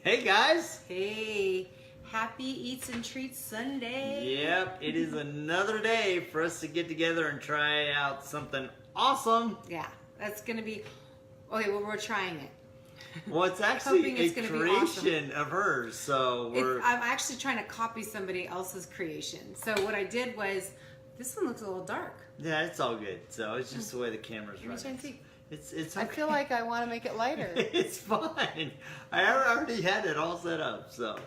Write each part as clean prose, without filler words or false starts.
Hey guys! Hey, happy Eats and Treats Sunday. Yep, it is another day for us to get together and try out something awesome. Yeah, that's gonna be, okay, well, we're trying it. Well, it's actually Hoping a it's gonna be creation of hers, so I'm actually trying to copy somebody else's creation. So what I did was, this one looks a little dark. Yeah, it's all good. So it's just the way the camera's Let me try running. and see. It's I okay. feel like I want to make it lighter. It's fine. I already had it all set up, so.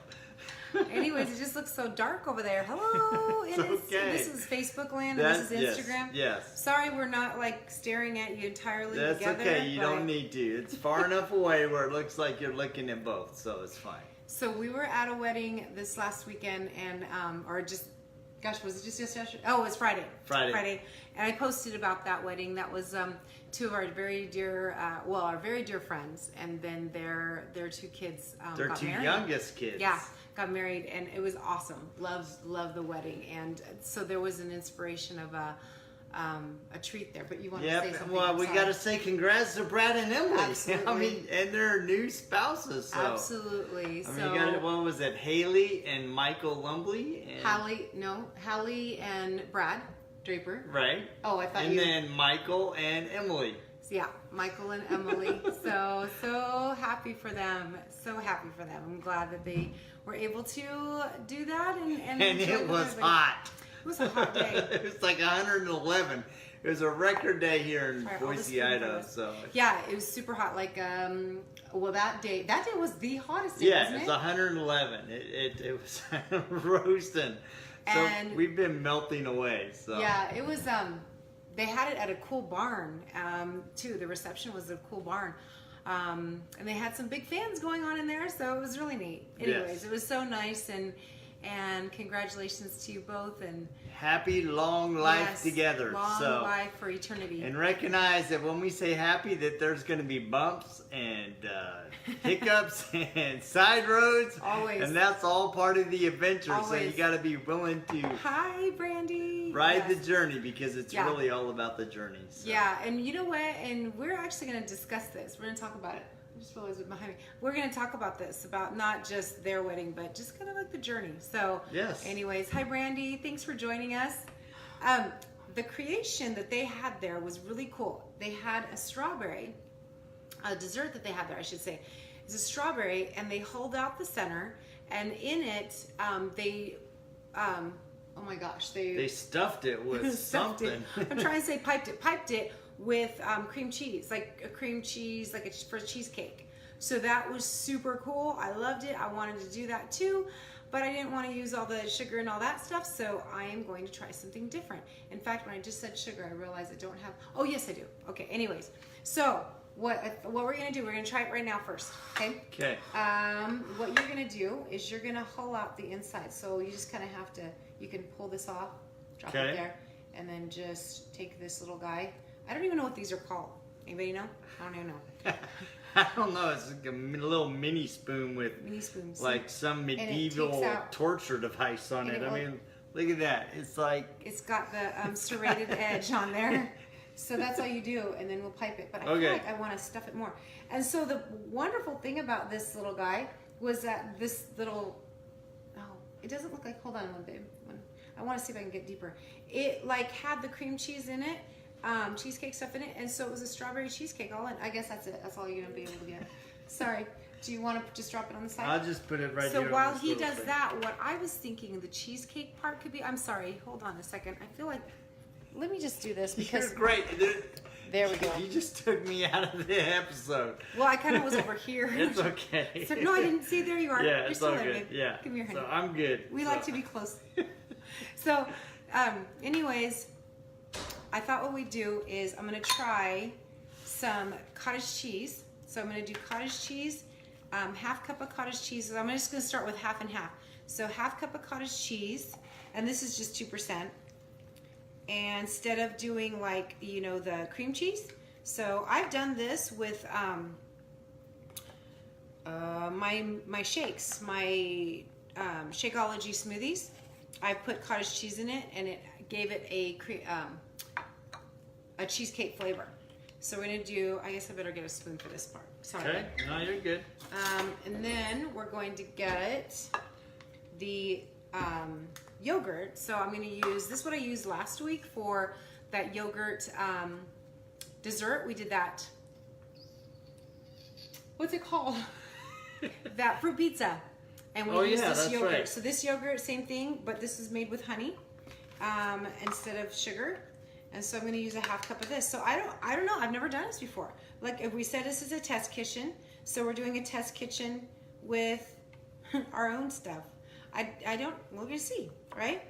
Anyways, it just looks so dark over there. Hello, It's okay. This is Facebook land and this is Instagram. Yes. Sorry, we're not like staring at you entirely That's together. okay. You but- don't need to. It's far enough away where it looks like you're looking at both, so it's fine. So we were at a wedding this last weekend, and was it just yesterday? Oh, it was Friday. Friday. And I posted about that wedding. That was two of our very dear, our very dear friends, and then their two kids Their got two married. youngest kids. Yeah, got married, and it was awesome. Love the wedding, and so there was an inspiration of a treat there. But you want to say something? Well, I'm we sorry. got to say congrats to Brad and Emily. Absolutely. I mean, and their new spouses. So. Absolutely. I mean, So you got what was it? Haley and Michael Lumbley. And, Hallie and Brad Draper. Right. Oh, I thought and you. then Michael and Emily. Yeah, Michael and Emily. so happy for them. So happy for them. I'm glad that they were able to do that. And And it was hot. It was a hot day. It was like 111. It was a record day here in All right, I'll just Boise, spoon for Idaho. this. So. Yeah, it was super hot. Like, that day was the hottest day, Yeah, wasn't it's it? 111. It was roasting. So And- we've been melting away. So. Yeah, it was. They had it at a cool barn too. The reception was a cool barn, and they had some big fans going on in there, so it was really neat. Anyways, Yes. It was so nice, and congratulations to you both, and Happy long life yes, together. long so. life for eternity. And recognize that when we say happy, that there's going to be bumps and hiccups and side roads. Always. And that's all part of the adventure. So you Always. got to be willing to Hi, Brandy. ride Yes. the journey because it's Yeah. really all about the journey. So. Yeah, and you know what? And we're actually going to discuss this. We're going to talk about it. I just realized it behind me. We're going to talk about this, about not just their wedding, but just kind of like the journey. So, Yes. anyways, hi, Brandy. Thanks for joining us. The creation that they had there was really cool. They had a strawberry, a dessert that they had there, I should say. It's a strawberry, and they hold out the center, and in it, oh my gosh, They stuffed it with stuffed something. it. I'm trying to say piped it with cream cheese, like a cream cheese, like for a cheesecake. So that was super cool. I loved it. I wanted to do that too, but I didn't want to use all the sugar and all that stuff. So I am going to try something different. In fact, when I just said sugar, I realized I don't have. Oh yes, I do. Okay. Anyways, so what we're gonna do? We're gonna try it right now first. Okay. Okay. What you're gonna do is you're gonna hull out the inside. So you just kind of have to. You can pull this off, drop it Okay. there, and then just take this little guy. I don't even know what these are called. Anybody know? I don't even know. I don't know. It's like a little mini spoon with Mini spoons. like some it takes medieval out- torture device on and it. it I will- mean, look at that. It's like It's got the serrated edge on there. So that's all you do, and then we'll pipe it. But I feel Okay. like I want to stuff it more. And so the wonderful thing about this little guy was that this little, it doesn't look like, hold on one babe. I want to see if I can get deeper. It like had the cream cheese in it, cheesecake stuff in it, and so it was a strawberry cheesecake all in. I guess that's it. That's all you're gonna be able to get. Sorry. Do you want to just drop it on the side? I'll just put it right So here. on while this he little does thing. that, what I was thinking the cheesecake part could be, I'm sorry, hold on a second. I feel like, let me just do this because, You're great. Dude. there we go. You just took me out of the episode. Well, I kind of was over here. It's okay. So, no, I didn't see, there you are. Yeah, You're it's still all there, good. babe. Yeah. Give me your hand. So I'm good. We So- like to be close. So, anyways, I thought what we'd do is I'm going to try some cottage cheese. So I'm going to do cottage cheese, half cup of cottage cheese. So I'm just going to start with half and half. So half cup of cottage cheese, and this is just 2%. And instead of doing like, you know, the cream cheese. So I've done this with my shakes, my Shakeology smoothies. I put cottage cheese in it, and it gave it a cheesecake flavor. So we're gonna do. I guess I better get a spoon for this part. Sorry. Okay. No, you're good. And then we're going to get the yogurt. So I'm going to use, this is what I used last week for that yogurt dessert. We did that, what's it called? That fruit pizza. And we used this yogurt. Right. So this yogurt, same thing, but this is made with honey instead of sugar. And so I'm going to use a half cup of this. So I don't know. I've never done this before. Like if we said this is a test kitchen, so we're doing a test kitchen with our own stuff. I don't. We're going to see, right?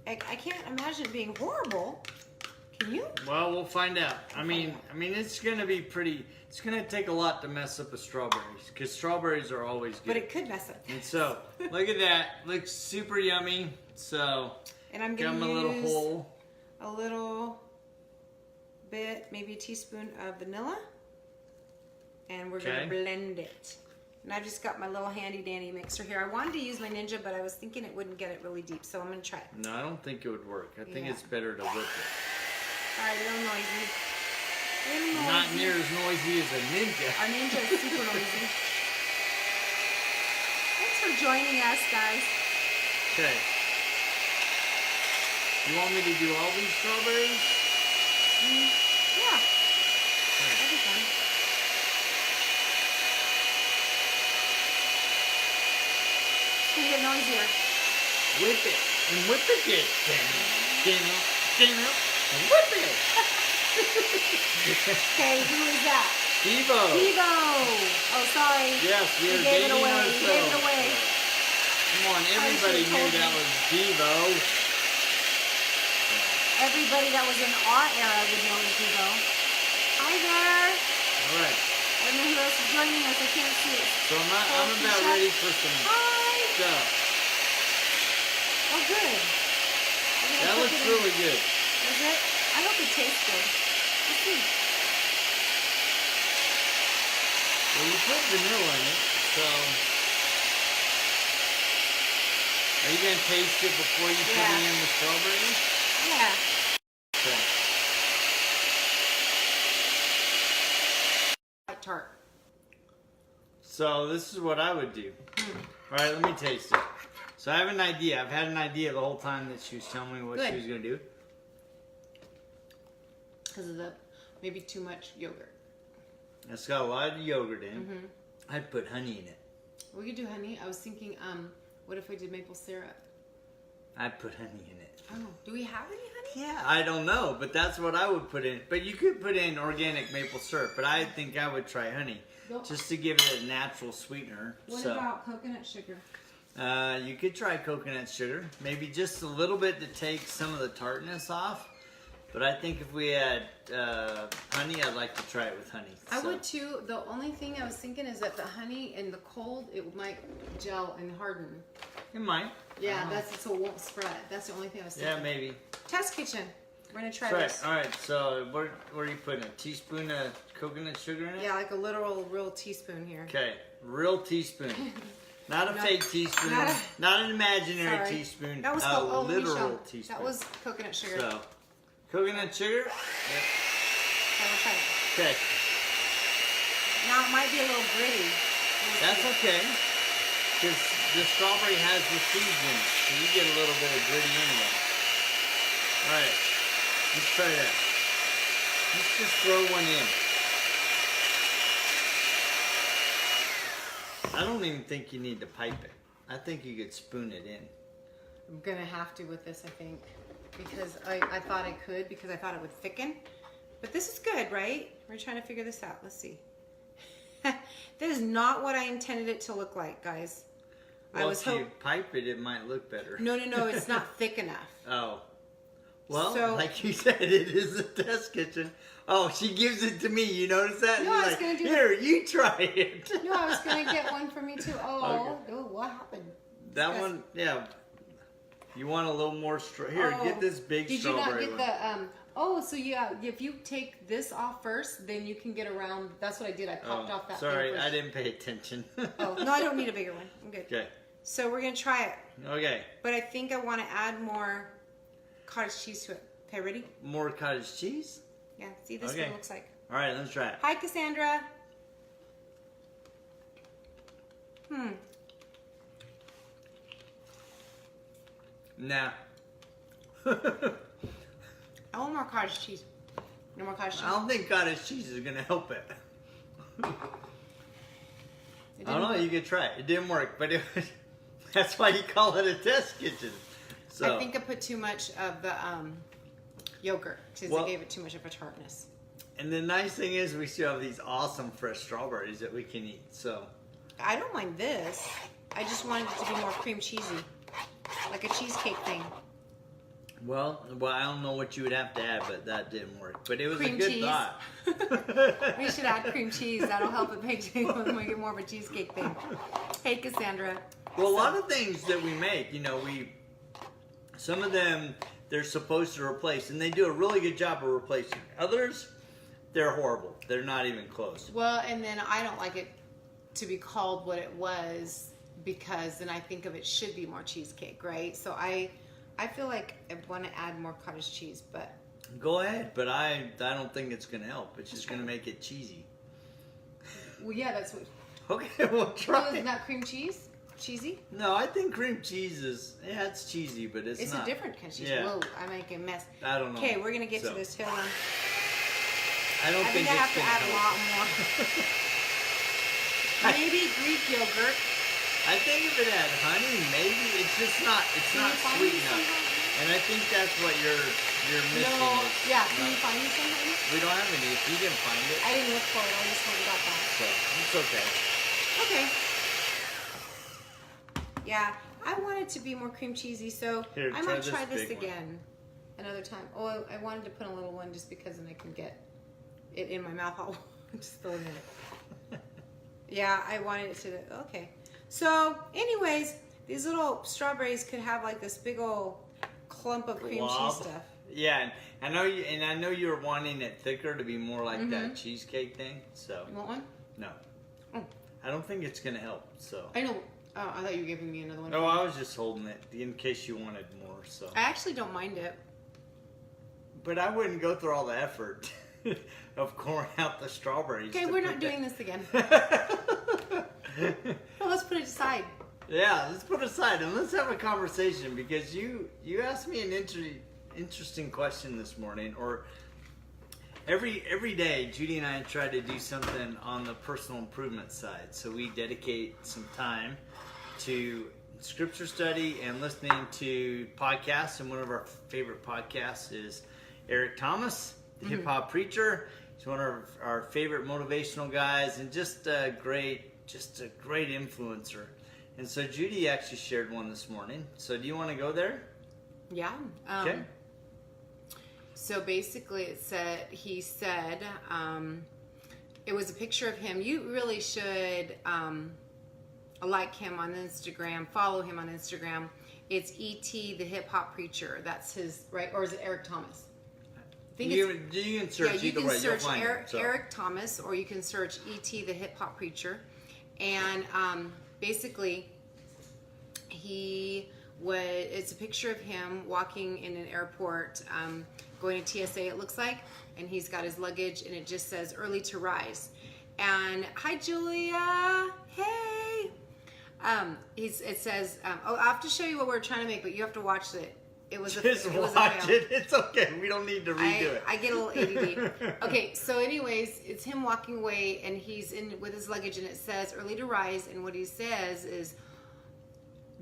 I can't imagine it being horrible. Can you? Well, we'll find out. I mean, it's going to be pretty. It's going to take a lot to mess up with strawberries because strawberries are always good. But it could mess up. And so, look at that. Looks super yummy. So, and I'm going to use a little bit, maybe a teaspoon of vanilla. And we're going to blend it. And I've just got my little handy dandy mixer here. I wanted to use my Ninja, but I was thinking it wouldn't get it really deep. So I'm going to try it. No, I don't think it would work. I think it's better to whip it. All right, a little noisy. Not near as noisy as a Ninja. Our Ninja is super noisy. Thanks for joining us, guys. Okay. You want me to do all these strawberries? Yeah. Okay. That'd be fun. It's gonna get noisier. Whip it. And whip it again. Stand up. And whip it. Okay, who is that? Devo. Devo. Oh, sorry. Yes, we gave it away. You gave it away. Come on, everybody knew that was Devo. Everybody that was in our era would know it was Devo. Hi there. All right. I don't know who else is joining us. I can't see it. So I'm about ready for some stuff. Oh, good. That looks really good. Is it? I hope it tastes good. Let's see. Well, you put vanilla in it, so... Are you going to taste it before you put it in the strawberries? Yeah. Okay. Tart. So this is what I would do. All right, let me taste it. So I have an idea. I've had an idea the whole time that she was telling me what she was going to do. Because of the maybe too much yogurt. It's got a lot of yogurt in. I'd put honey in it. We could do honey. I was thinking, what if we did maple syrup? I'd put honey in it. Oh, do we have any honey? Yeah, I don't know, but that's what I would put in. But you could put in organic maple syrup, but I think I would try honey. Just to give it a natural sweetener. What about coconut sugar? You could try coconut sugar. Maybe just a little bit to take some of the tartness off. But I think if we had honey, I'd like to try it with honey. I would too. The only thing I was thinking is that the honey in the cold, it might gel and harden. It might. Yeah, so it won't spread. That's the only thing I was thinking. Yeah, maybe. Test kitchen. We're going to try this. All right, so what are you putting? A teaspoon of coconut sugar in it? Yeah, like a literal real teaspoon here. Okay, real teaspoon. Not a fake teaspoon. Not an imaginary teaspoon. That was a literal teaspoon. That was coconut sugar. So, coconut sugar? Yep. Okay. Now it might be a little gritty. That's okay. Because the strawberry has the seeds in it. So you get a little bit of gritty anyway. Alright. Let's try that. Let's just throw one in. I don't even think you need to pipe it. I think you could spoon it in. I'm going to have to with this, I think. Because I thought I could, because I thought it would thicken. But this is good, right? We're trying to figure this out. Let's see. That is not what I intended it to look like, guys. Well, if you pipe it, it might look better. No, it's not thick enough. Oh. Well, like you said, it is a test kitchen. Oh, she gives it to me. You notice that? No, I was going to do Here, you try it. No, I was going to get one for me too. Oh, what happened? That one, yeah. You want a little more Here, get this big strawberry. Did you not get the, so yeah, if you take this off first, then you can get around. That's what I did. I popped off that Sorry, I didn't pay attention. No, I don't need a bigger one. I'm good. Okay. So we're going to try it. Okay. But I think I want to add more cottage cheese to it. Okay, ready? More cottage cheese? Yeah, see, this is what it looks like. All right, let's try it. Hi, Cassandra. Nah. I want more cottage cheese. No more cottage cheese. I don't think cottage cheese is gonna help it. I don't know. work. You could try it. It didn't work, but that's why you call it a test kitchen. So I think I put too much of the yogurt because Well- I gave it too much of a tartness. And the nice thing is, we still have these awesome fresh strawberries that we can eat. So I don't mind this. I just wanted it to be more cream cheesy, like a cheesecake thing. well, I don't know what you would have to add, but that didn't work. But it was Cream a good cheese. thought. We should add cream cheese. That'll help it make it more of a cheesecake thing. Hey, Cassandra. Well, a lot of things that we make, some of them they're supposed to replace, and they do a really good job of replacing. Others, they're horrible. They're not even close. Well, and then I don't like it to be called what it was because then I think of it should be more cheesecake, right? So I feel like I want to add more cottage cheese, but Go ahead, but I don't think it's gonna help. It's just gonna make it cheesy. well, yeah, that's what. Okay, we'll try. Isn't that cream cheese? Cheesy? No, I think cream cheese it's cheesy, but it's not. A different kind of cheese. Yeah. Whoa, I make a mess. I don't know. Okay, we're gonna get to So, this. Hold on. I don't I think I it's have to gonna add a help. lot more. Maybe Greek yogurt. I think if it had honey, maybe it's just not. It's Can not you find sweet me some enough. honey? And I think that's what you're missing. No, is yeah. Can not- you find me some honey? We don't have any. If you can find it, I didn't look for it. I just went and got that. so it's okay. Okay. Yeah, I want it to be more cream cheesy, so Here, I try might this try this big one. again another time. Oh, I wanted to put a little one just because then I can get it in my mouth. I'll just throw it in. Yeah, I wanted it to. Okay. So, anyways, these little strawberries could have like this big old clump of cream Glob. cheese stuff. Yeah, and I know you were wanting it thicker to be more like that cheesecake thing. So You want one? no, Oh. I don't think it's gonna help. So I know. Oh, I thought you were giving me another one. no, I was just holding it in case you wanted more. So, I actually don't mind it. but I wouldn't go through all the effort of coring out the strawberries. Okay, to we're put not doing this again. that- Well, let's put it aside. Yeah, let's put it aside and let's have a conversation because you asked me an interesting question this morning. Or every day, Judy and I try to do something on the personal improvement side. So we dedicate some time to scripture study and listening to podcasts. And one of our favorite podcasts is Eric Thomas, the hip hop preacher. He's one of our favorite motivational guys and just a great influencer. And so Judy actually shared one this morning. So do you want to go there? Yeah. Okay. So basically, he said, it was a picture of him. You really should like him on Instagram, follow him on Instagram. It's E.T. the Hip Hop Preacher. That's his, right? Or is it Eric Thomas? I think You can search yeah, you either can way. You'll search find it. So. Eric Thomas, or you can search E.T. the Hip Hop Preacher. And basically, it's a picture of him walking in an airport, going to TSA, it looks like, and he's got his luggage, and it just says "Early to Rise." And hi, Julia. Hey. It says, "Oh, I have to show you what we're trying to make, but you have to watch it." It was Just watch it. It's okay. We don't need to redo it. I get a little ADD. Okay, so anyways, it's him walking away, and he's in with his luggage, and it says "Early to Rise," and what he says is,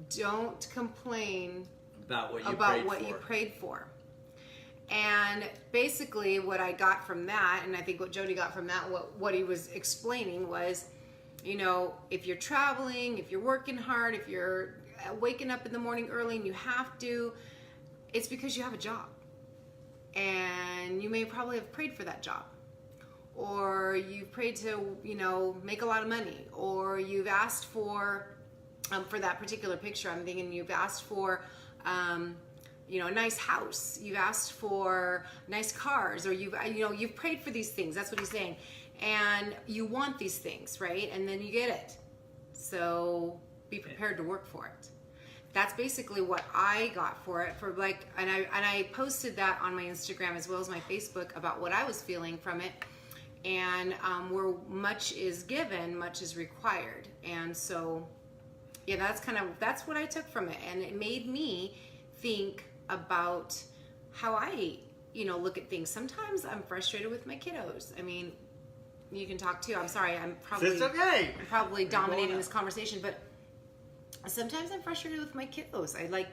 "Don't complain About what you prayed for." And basically, what I got from that, and I think what Jody got from that, what he was explaining was, if you're traveling, if you're working hard, if you're waking up in the morning early and you have to, it's because you have a job. And you may probably have prayed for that job. Or you've prayed to, make a lot of money. Or you've asked for that particular picture, I'm thinking you've asked for, a nice house. You've asked for nice cars, or you've prayed for these things. That's what he's saying. And you want these things, right? And then you get it. So be prepared to work for it. That's basically what I got for it. And I posted that on my Instagram as well as my Facebook about what I was feeling from it. And where much is given, much is required. And so, yeah, that's what I took from it. And it made me think about how I, look at things. Sometimes I'm frustrated with my kiddos. I mean, you can talk too. I'm sorry. I'm probably dominating this conversation, but sometimes I'm frustrated with my kiddos. I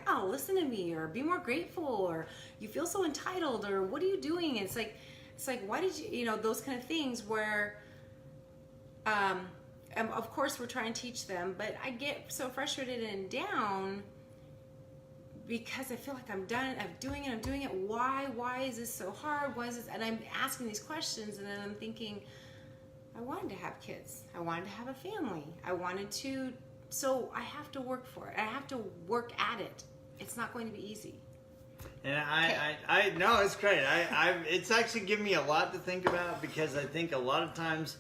oh, listen to me, or be more grateful, or you feel so entitled, or what are you doing? It's like, why did you, those kind of things where, and of course we're trying to teach them, but I get so frustrated and down because I feel like I'm doing it. Why is this so hard? Why is this? And I'm asking these questions, and then I'm thinking, I wanted to have kids. I wanted to have a family. So I have to work for it. I have to work at it. It's not going to be easy. And I no, it's great. It's actually given me a lot to think about, because I think a lot of times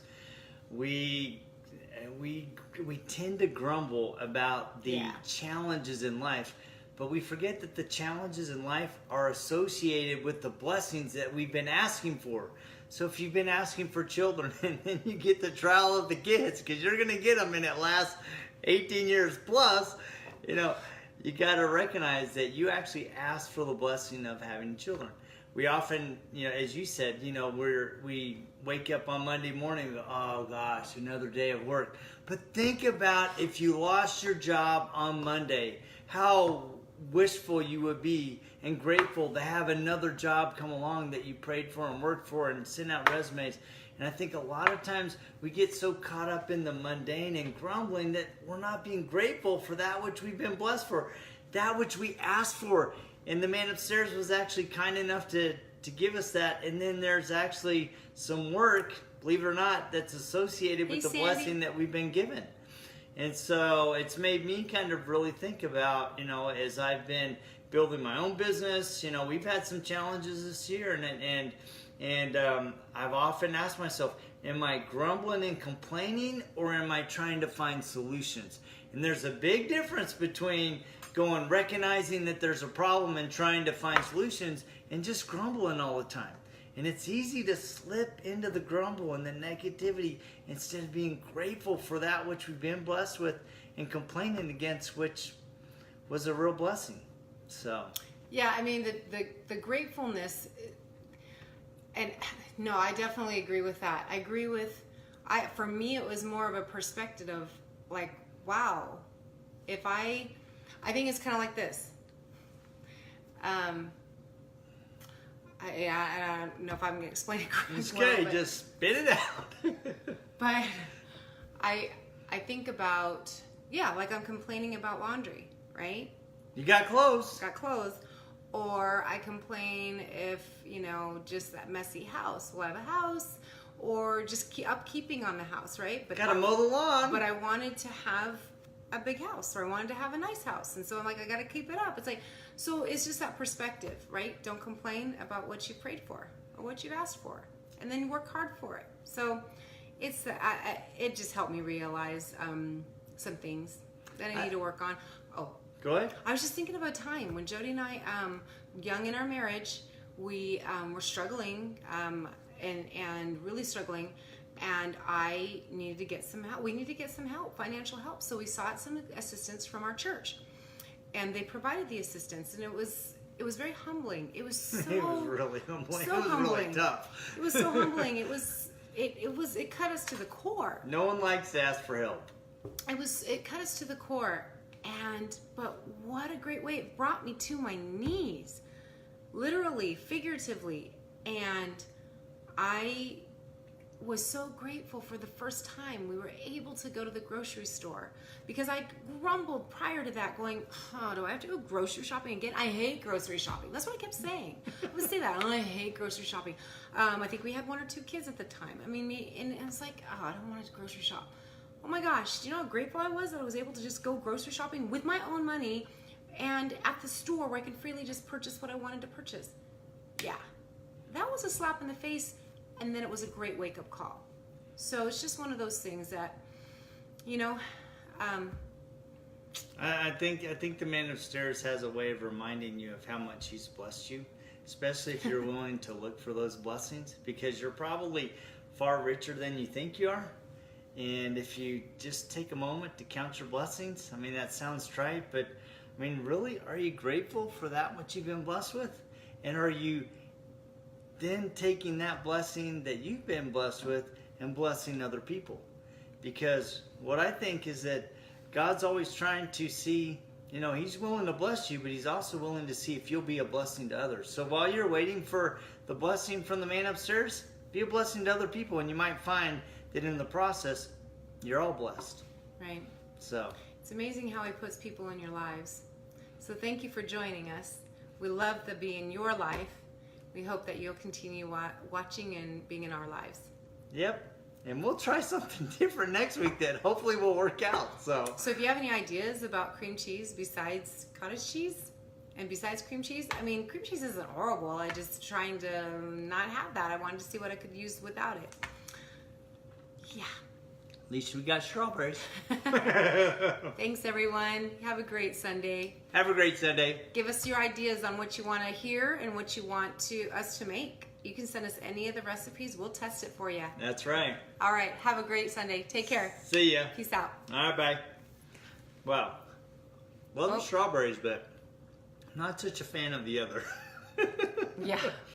we tend to grumble about the challenges in life, but we forget that the challenges in life are associated with the blessings that we've been asking for. So if you've been asking for children, and then you get the trial of the kids, because you're going to get them, and it lasts 18 years plus, you got to recognize that you actually asked for the blessing of having children. We often, as you said, we wake up on Monday morning and go, oh gosh, another day of work. But think about if you lost your job on Monday, how wishful you would be and grateful to have another job come along that you prayed for and worked for and sent out resumes. And I think a lot of times we get so caught up in the mundane and grumbling that we're not being grateful for that which we've been blessed for, that which we asked for. And the man upstairs was actually kind enough to give us that. And then there's actually some work, believe it or not, that's associated with the blessing that we've been given. And so it's made me kind of really think about, as I've been building my own business, we've had some challenges this year, and I've often asked myself, am I grumbling and complaining, or am I trying to find solutions? And there's a big difference between recognizing that there's a problem and trying to find solutions, and just grumbling all the time. And it's easy to slip into the grumble and the negativity instead of being grateful for that which we've been blessed with, and complaining against which was a real blessing. So yeah, I mean the gratefulness, and no, I definitely agree with that. I agree with, for me it was more of a perspective of like, wow, if I think it's kind of like this. I don't know if I'm going to explain it correctly. It's okay, just spit it out. But I think about, like I'm complaining about laundry, right? You got clothes. Got clothes. Or I complain if, just that messy house. We'll have a house, or just upkeeping on the house, right? But gotta mow the lawn. But I wanted to have a big house, or I wanted to have a nice house, and so I'm like, I gotta keep it up. It's like, so it's just that perspective, right? Don't complain about what you prayed for or what you've asked for, and then work hard for it. So it's it just helped me realize some things that I need to work on. Oh, go ahead. I was just thinking of a time when Jody and I, young in our marriage, we were struggling and really struggling. And I needed to get some help. We needed to get some help, financial help. So we sought some assistance from our church, and they provided the assistance. And it was very humbling. It was so. It was really humbling. So it was humbling. Really tough. It was so humbling. It cut us to the core. No one likes to ask for help. It cut us to the core, but what a great way! It brought me to my knees, literally, figuratively, and I was so grateful for the first time we were able to go to the grocery store, because I grumbled prior to that going, oh, do I have to go grocery shopping again? I hate grocery shopping. That's what I kept saying. I would say that. I hate grocery shopping. I think we had 1 or 2 kids at the time. I mean, and it was like, oh, I don't want to grocery shop. Oh my gosh, do you know how grateful I was that I was able to just go grocery shopping with my own money and at the store where I could freely just purchase what I wanted to purchase? Yeah, that was a slap in the face. And then it was a great wake-up call. So it's just one of those things that, I think the man upstairs has a way of reminding you of how much he's blessed you, especially if you're willing to look for those blessings, because you're probably far richer than you think you are. And if you just take a moment to count your blessings, I mean, that sounds trite, but I mean, really, are you grateful for that what you've been blessed with? And are you then taking that blessing that you've been blessed with and blessing other people? Because what I think is that God's always trying to see, you know, He's willing to bless you, but He's also willing to see if you'll be a blessing to others. So while you're waiting for the blessing from the man upstairs, be a blessing to other people, and you might find that in the process, you're all blessed. Right. So it's amazing how He puts people in your lives. So thank you for joining us. We love to be in your life. We hope that you'll continue watching and being in our lives. Yep. And we'll try something different next week that hopefully will work out. So if you have any ideas about cream cheese besides cottage cheese and besides cream cheese, I mean, cream cheese isn't horrible. I just trying to not have that. I wanted to see what I could use without it. Yeah. At least we got strawberries. Thanks, everyone. Have a great Sunday. Have a great Sunday. Give us your ideas on what you want to hear and what you want us to make. You can send us any of the recipes. We'll test it for you. That's right. All right. Have a great Sunday. Take care. See ya. Peace out. All right, bye. Wow. Love the strawberries, but not such a fan of the other. Yeah.